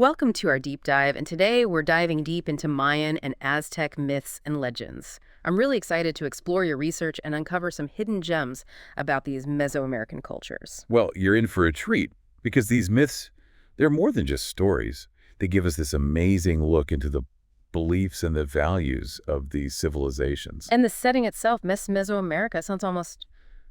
Welcome to our deep dive, and today we're diving deep into Mayan and Aztec myths and legends. I'm really excited to explore your research and uncover some hidden gems about these Mesoamerican cultures. Well, you're in for a treat because these myths, they're more than just stories. They give us this amazing look into the beliefs and the values of these civilizations. And the setting itself, Mesoamerica, sounds almost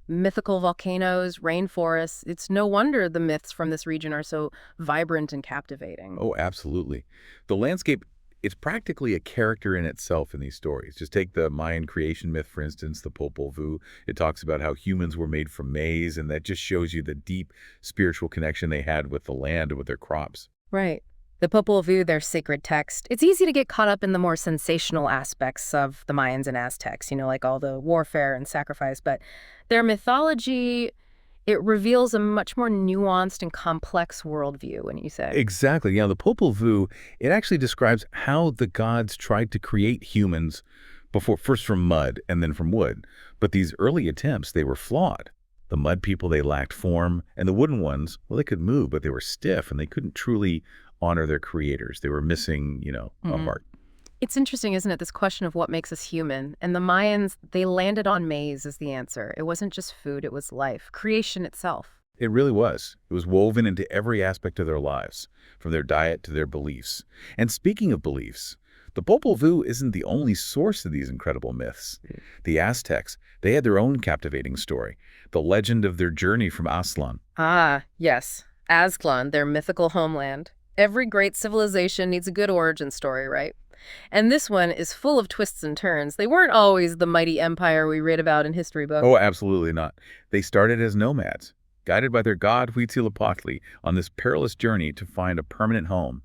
mythical volcanoes, rainforests. It's no wonder the myths from this region are so vibrant and captivating. Oh, absolutely. The landscape, it's practically a character in itself in these stories. Just take the Mayan creation myth, for instance, the Popol Vuh. It talks about how humans were made from maize, and that just shows you the deep spiritual connection they had with the land and with their crops. Right. The Popol Vuh, their sacred text. It's easy to get caught up in the more sensational aspects of the Mayans and Aztecs, like all the warfare and sacrifice, but their mythology, it reveals a much more nuanced and complex worldview, wouldn't you say? Exactly. The Popol Vuh, it actually describes how the gods tried to create humans before, first from mud and then from wood. But these early attempts, they were flawed. The mud people, they lacked form, and the wooden ones, well, they could move, but they were stiff, and they couldn't truly honor their creators. They were missing, a heart. It's interesting, isn't it, this question of what makes us human? And the Mayans, they landed on maize as the answer. It wasn't just food, it was life, creation itself. It really was. It was woven into every aspect of their lives, from their diet to their beliefs. And speaking of beliefs, the Popol Vuh isn't the only source of these incredible myths. The Aztecs, they had their own captivating story, the legend of their journey from Aztlan. Ah, yes. Aztlan, their mythical homeland. Every great civilization needs a good origin story, right? And this one is full of twists and turns. They weren't always the mighty empire we read about in history books. Oh, absolutely not. They started as nomads, guided by their god Huitzilopochtli on this perilous journey to find a permanent home.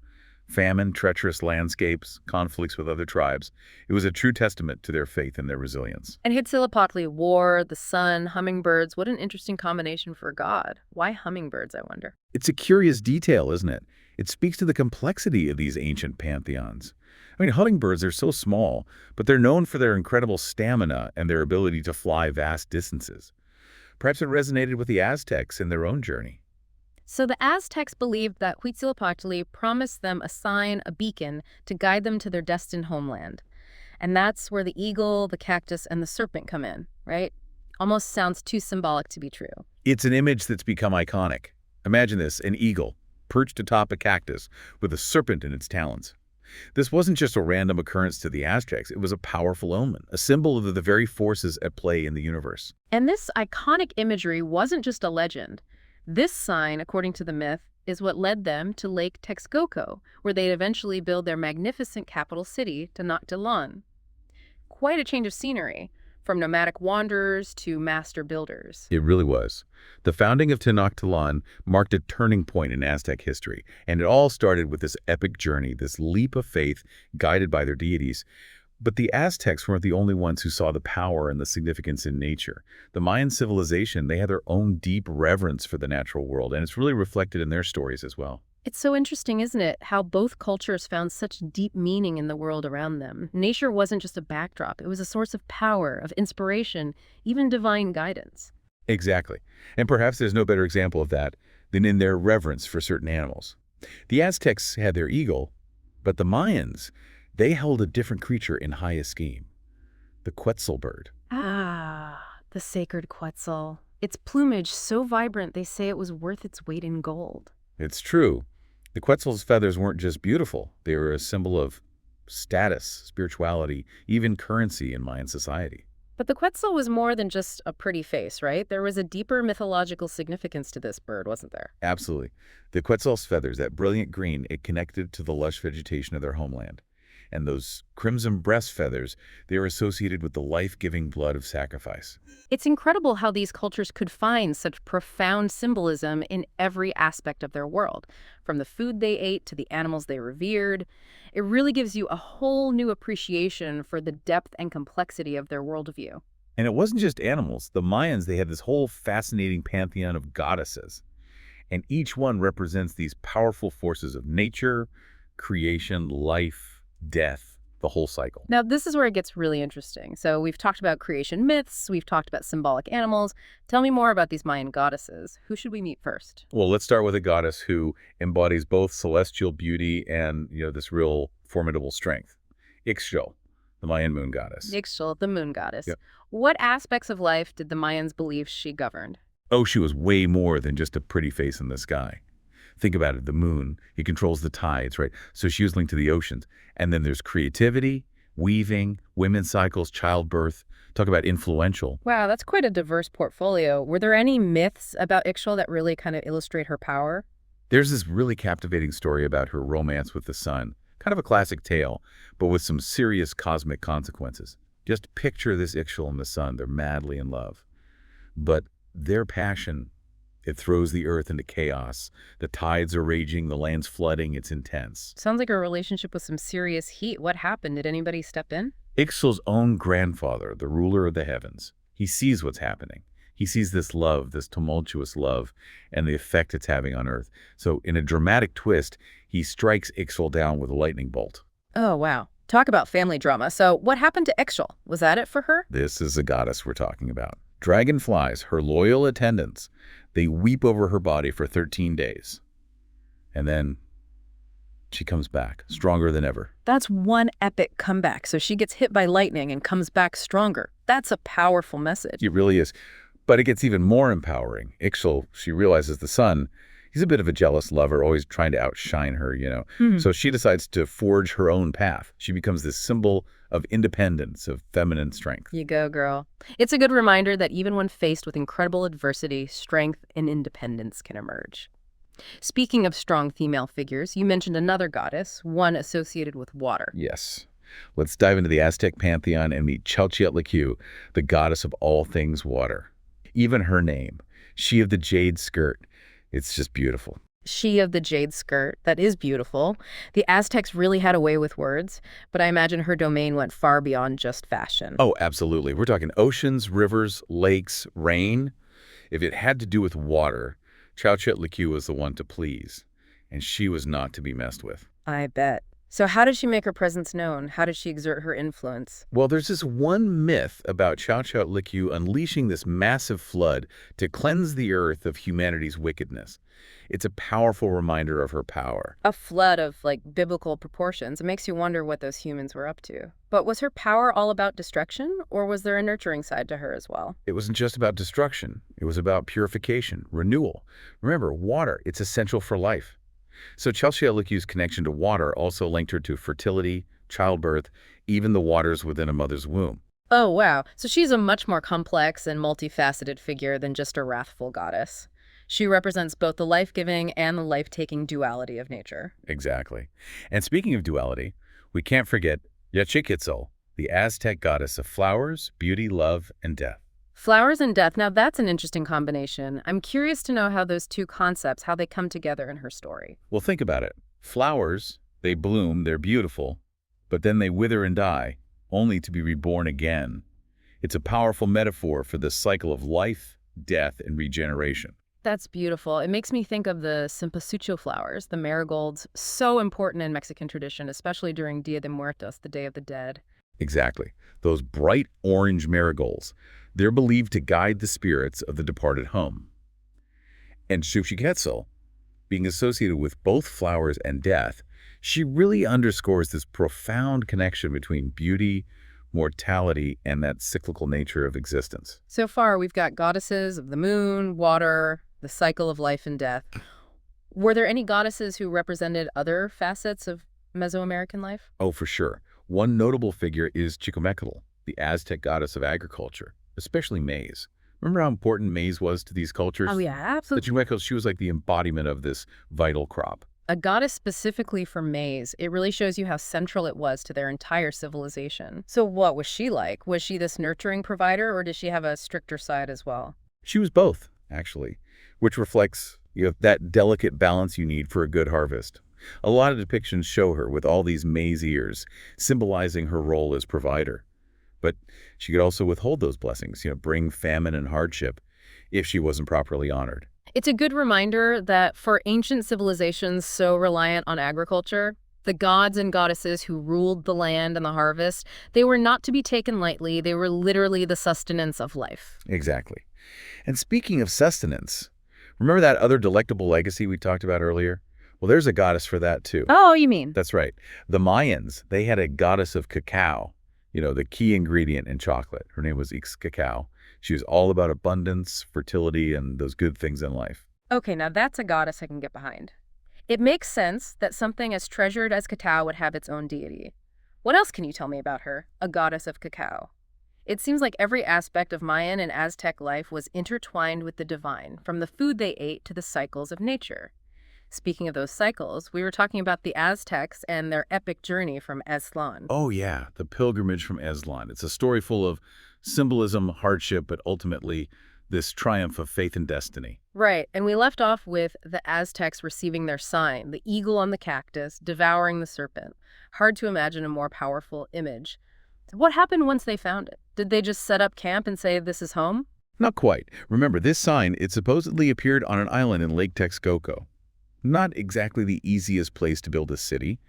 Famine, treacherous landscapes, conflicts with other tribes. It was a true testament to their faith and their resilience. And Huitzilopochtli, war, the sun, hummingbirds. What an interesting combination for a god. Why hummingbirds, I wonder? It's a curious detail, isn't it? It speaks to the complexity of these ancient pantheons. Hummingbirds are so small, but they're known for their incredible stamina and their ability to fly vast distances. Perhaps it resonated with the Aztecs in their own journey. So the Aztecs believed that Huitzilopochtli promised them a sign, a beacon, to guide them to their destined homeland. And that's where the eagle, the cactus, and the serpent come in, right? Almost sounds too symbolic to be true. It's an image that's become iconic. Imagine this, an eagle perched atop a cactus with a serpent in its talons. This wasn't just a random occurrence to the Aztecs. It was a powerful omen, a symbol of the very forces at play in the universe. And this iconic imagery wasn't just a legend. This sign, according to the myth, is what led them to Lake Texcoco, where they'd eventually build their magnificent capital city, Tenochtitlan. Quite a change of scenery, from nomadic wanderers to master builders. It really was. The founding of Tenochtitlan marked a turning point in Aztec history, and it all started with this epic journey, this leap of faith guided by their deities. But the Aztecs weren't the only ones who saw the power and the significance in nature. The Mayan civilization, they had their own deep reverence for the natural world, and it's really reflected in their stories as well. It's so interesting, isn't it, how both cultures found such deep meaning in the world around them. Nature wasn't just a backdrop. It was a source of power, of inspiration, even divine guidance. Exactly. And perhaps there's no better example of that than in their reverence for certain animals. The Aztecs had their eagle, but the Mayans, they held a different creature in high esteem, the Quetzal bird. Ah, the sacred Quetzal. Its plumage so vibrant they say it was worth its weight in gold. It's true. The Quetzal's feathers weren't just beautiful. They were a symbol of status, spirituality, even currency in Mayan society. But the Quetzal was more than just a pretty face, right? There was a deeper mythological significance to this bird, wasn't there? Absolutely. The Quetzal's feathers, that brilliant green, it connected to the lush vegetation of their homeland. And those crimson breast feathers, they are associated with the life-giving blood of sacrifice. It's incredible how these cultures could find such profound symbolism in every aspect of their world, from the food they ate to the animals they revered. It really gives you a whole new appreciation for the depth and complexity of their worldview. And it wasn't just animals. The Mayans, they had this whole fascinating pantheon of goddesses. And each one represents these powerful forces of nature, creation, life, death. the whole cycle. Now, this is where it gets really interesting. So we've talked about creation myths, we've talked about symbolic animals. Tell me more about these Mayan goddesses. Who should we meet first? Well, let's start with a goddess who embodies both celestial beauty and, this real formidable strength. Ixchel, the Mayan moon goddess. Ixchel, the moon goddess. Yep. What aspects of life did the Mayans believe she governed? Oh, she was way more than just a pretty face in the sky. Think about it, the moon, it controls the tides, right? So she was linked to the oceans. And then there's creativity, weaving, women's cycles, childbirth. Talk about influential. Wow, that's quite a diverse portfolio. Were there any myths about Ixchel that really kind of illustrate her power? There's this really captivating story about her romance with the sun. Kind of a classic tale, but with some serious cosmic consequences. Just picture this Ixchel and the sun. They're madly in love. But their passion, it throws the earth into chaos. The tides are raging, the land's flooding, it's intense. Sounds like a relationship with some serious heat. What happened? Did anybody step in? Ixchel's own grandfather, the ruler of the heavens, he sees what's happening. He sees this love, this tumultuous love, and the effect it's having on earth. So in a dramatic twist, he strikes Ixchel down with a lightning bolt. Oh, wow. Talk about family drama. So what happened to Ixchel? Was that it for her? This is the goddess we're talking about. Dragonflies, her loyal attendants, they weep over her body for 13 days. And then she comes back, stronger than ever. That's one epic comeback. So she gets hit by lightning and comes back stronger. That's a powerful message. It really is. But it gets even more empowering. Ixchel, she realizes the sun, he's a bit of a jealous lover, always trying to outshine her, So she decides to forge her own path. She becomes this symbol of independence, of feminine strength. You go, girl. It's a good reminder that even when faced with incredible adversity, strength and independence can emerge. Speaking of strong female figures, you mentioned another goddess, one associated with water. Yes. Let's dive into the Aztec pantheon and meet Chalchiatlicue, the goddess of all things water. Even her name, she of the jade skirt, it's just beautiful. She of the jade skirt, that is beautiful. The Aztecs really had a way with words, but I imagine her domain went far beyond just fashion. Oh, absolutely. We're talking oceans, rivers, lakes, rain. If it had to do with water, Chalchiatlicue was the one to please, and she was not to be messed with. I bet. So how did she make her presence known? How did she exert her influence? Well, there's this one myth about Chalchiatlicue unleashing this massive flood to cleanse the earth of humanity's wickedness. It's a powerful reminder of her power. A flood of, biblical proportions. It makes you wonder what those humans were up to. But was her power all about destruction, or was there a nurturing side to her as well? It wasn't just about destruction. It was about purification, renewal. Remember, water, it's essential for life. So Chalchiatlicue's connection to water also linked her to fertility, childbirth, even the waters within a mother's womb. Oh, wow. So she's a much more complex and multifaceted figure than just a wrathful goddess. She represents both the life-giving and the life-taking duality of nature. Exactly. And speaking of duality, we can't forget Yaxchiquetzal, the Aztec goddess of flowers, beauty, love, and death. Flowers and death. Now that's an interesting combination. I'm curious to know how those two concepts, how they come together in her story. Well, think about it. Flowers, they bloom, they're beautiful, but then they wither and die, only to be reborn again. It's a powerful metaphor for the cycle of life, death, and regeneration. That's beautiful. It makes me think of the cempasúchil flowers, the marigolds, so important in Mexican tradition, especially during Dia de Muertos, the Day of the Dead. Exactly. Those bright orange marigolds, they're believed to guide the spirits of the departed home. And Yaxchiquetzal, being associated with both flowers and death, she really underscores this profound connection between beauty, mortality, and that cyclical nature of existence. So far, we've got goddesses of the moon, water, the cycle of life and death. Were there any goddesses who represented other facets of Mesoamerican life? Oh, for sure. One notable figure is Chicomequetl, the Aztec goddess of agriculture, especially maize. Remember how important maize was to these cultures? Oh, yeah, absolutely. The Chicomequetl, she was like the embodiment of this vital crop. A goddess specifically for maize. It really shows you how central it was to their entire civilization. So what was she like? Was she this nurturing provider, or did she have a stricter side as well? She was both, actually, which reflects that delicate balance you need for a good harvest. A lot of depictions show her with all these maize ears, symbolizing her role as provider. But she could also withhold those blessings, bring famine and hardship if she wasn't properly honored. It's a good reminder that for ancient civilizations so reliant on agriculture, The gods and goddesses who ruled the land and the harvest, they were not to be taken lightly. They were literally the sustenance of life. Exactly. And speaking of sustenance, remember that other delectable legacy we talked about earlier? Well, there's a goddess for that too. Oh, you mean? That's right. The Mayans, they had a goddess of cacao, the key ingredient in chocolate. Her name was Cacao. She was all about abundance, fertility, and those good things in life. Okay, now that's a goddess I can get behind. It makes sense that something as treasured as cacao would have its own deity. What else can you tell me about her, a goddess of cacao? It seems like every aspect of Mayan and Aztec life was intertwined with the divine, from the food they ate to the cycles of nature. Speaking of those cycles, we were talking about the Aztecs and their epic journey from Aztlan. Oh, yeah, the pilgrimage from Aztlan. It's a story full of symbolism, hardship, but ultimately this triumph of faith and destiny. Right, and we left off with the Aztecs receiving their sign, the eagle on the cactus, devouring the serpent. Hard to imagine a more powerful image. What happened once they found it? Did they just set up camp and say, this is home? Not quite. Remember, this sign, it supposedly appeared on an island in Lake Texcoco. Not exactly the easiest place to build a city,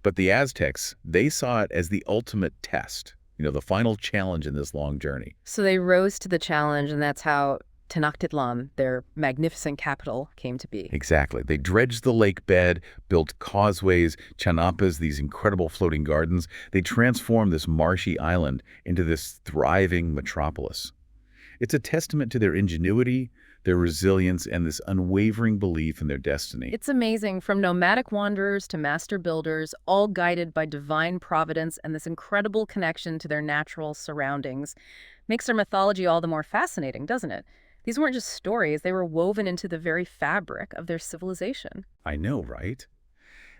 but the Aztecs, they saw it as the ultimate test, the final challenge in this long journey. So they rose to the challenge, and that's how Tenochtitlan, their magnificent capital, came to be. Exactly. They dredged the lake bed, built causeways, chanapas, these incredible floating gardens. They transformed this marshy island into this thriving metropolis. It's a testament to their ingenuity, their resilience, and this unwavering belief in their destiny. It's amazing, from nomadic wanderers to master builders, all guided by divine providence and this incredible connection to their natural surroundings. Makes their mythology all the more fascinating, doesn't it? These weren't just stories, they were woven into the very fabric of their civilization. I know, right?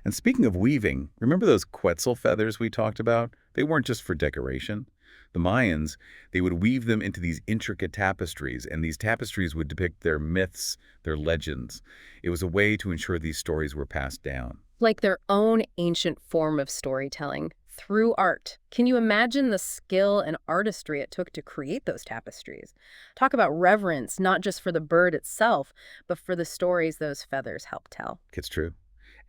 And speaking of weaving, remember those Quetzal feathers we talked about? They weren't just for decoration. The Mayans, they would weave them into these intricate tapestries, and these tapestries would depict their myths, their legends. It was a way to ensure these stories were passed down. Like their own ancient form of storytelling, through art. Can you imagine the skill and artistry it took to create those tapestries? Talk about reverence, not just for the bird itself, but for the stories those feathers help tell. It's true.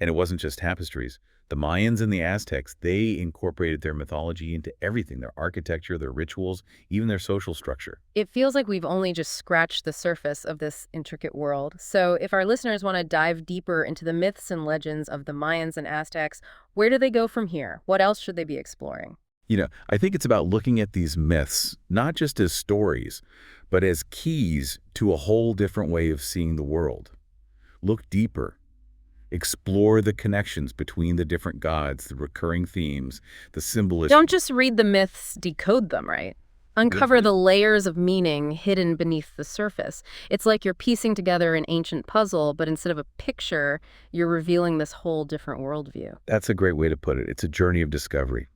And it wasn't just tapestries. The Mayans and the Aztecs, they incorporated their mythology into everything, their architecture, their rituals, even their social structure. It feels like we've only just scratched the surface of this intricate world. So if our listeners want to dive deeper into the myths and legends of the Mayans and Aztecs, where do they go from here? What else should they be exploring? I think it's about looking at these myths, not just as stories, but as keys to a whole different way of seeing the world. Look deeper. Explore the connections between the different gods, the recurring themes, the symbolism. Don't just read the myths, decode them, right? Uncover the layers of meaning hidden beneath the surface. It's like you're piecing together an ancient puzzle, but instead of a picture, you're revealing this whole different worldview. That's a great way to put it. It's a journey of discovery.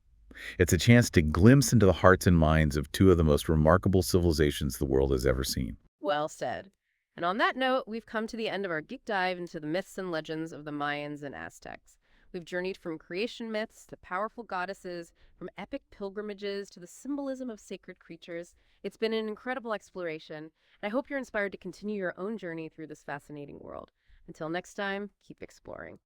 It's a chance to glimpse into the hearts and minds of two of the most remarkable civilizations the world has ever seen. Well said. And on that note, we've come to the end of our geek dive into the myths and legends of the Mayans and Aztecs. We've journeyed from creation myths to powerful goddesses, from epic pilgrimages to the symbolism of sacred creatures. It's been an incredible exploration, and I hope you're inspired to continue your own journey through this fascinating world. Until next time, keep exploring.